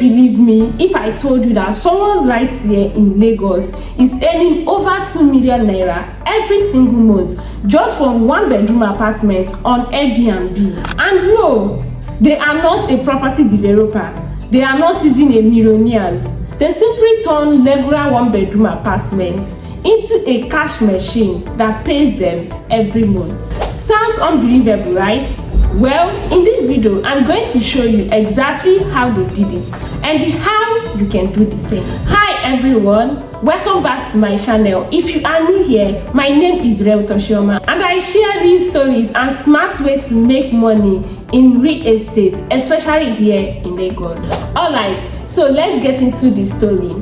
believe me if I told you that someone right here in Lagos is earning over 2 million naira every single month just from one bedroom apartment on Airbnb. And no, they are not a property developer. They are not even a millionaires. They simply turn regular one bedroom apartments into a cash machine that pays them every month. Sounds unbelievable, right? Well, in this video, I'm going to show you exactly how they did it and how you can do the same. Hi everyone, welcome back to my channel. If you are new here, my name is Toshioma and I share real stories and smart ways to make money in real estate, especially here in Lagos. Alright, so let's get into the story.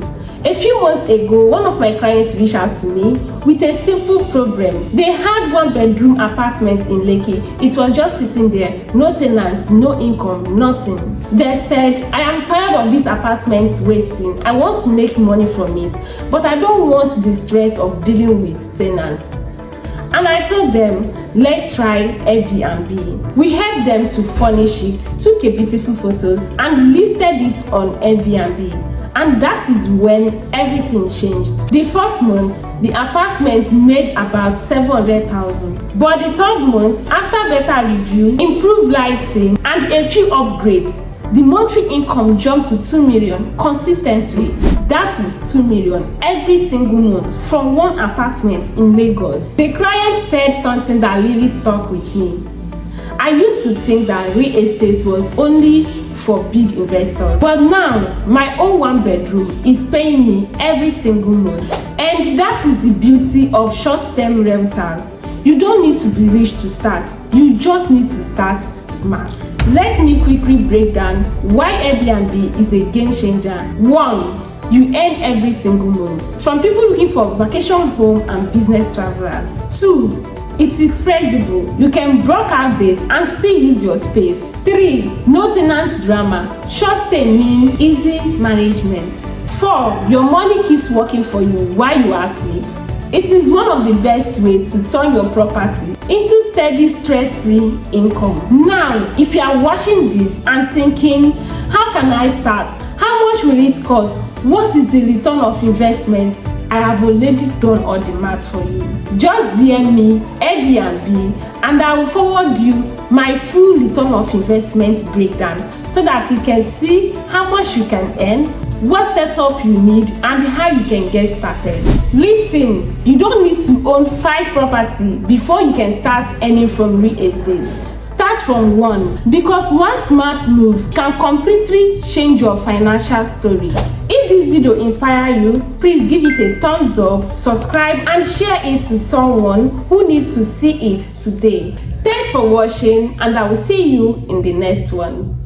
A few months ago, one of my clients reached out to me with a simple problem. They had one bedroom apartment in Lekki. It was just sitting there, no tenants, no income, nothing. They said, I am tired of this apartment wasting. I want to make money from it, but I don't want the stress of dealing with tenants. And I told them, let's try Airbnb. We helped them to furnish it, took a beautiful photos and listed it on Airbnb. And that is when everything changed. The first month, the apartment made about 700,000. But the third month, after better review, improved lighting, and a few upgrades, the monthly income jumped to 2 million consistently. That is 2 million every single month from one apartment in Lagos. The client said something that really stuck with me. I used to think that real estate was only for big investors, but now my own one bedroom is paying me every single month. And that is the beauty of short-term rentals. You don't need to be rich to start, you just need to start smart. Let me quickly break down why Airbnb is a game changer. 1, you earn every single month from people looking for vacation home and business travelers. 2, it is flexible. You can block out dates and still use your space. 3, no tenant drama. Short stay mean easy management. 4, your money keeps working for you while you are asleep. It is one of the best ways to turn your property into steady, stress-free income. Now, if you are watching this and thinking, how can I start? How much will it cost? What is the return of investment? I have already done all the math for you. Just DM me Airbnb and I will forward you my full return of investment breakdown so that you can see how much you can earn, what setup you need, and how you can get started. Listen, you don't need to own 5 properties before you can start earning from real estate. Start from 1 because one smart move can completely change your financial story. If this video inspires you, please give it a thumbs up, subscribe and share it to someone who needs to see it today. Thanks for watching and I will see you in the next one.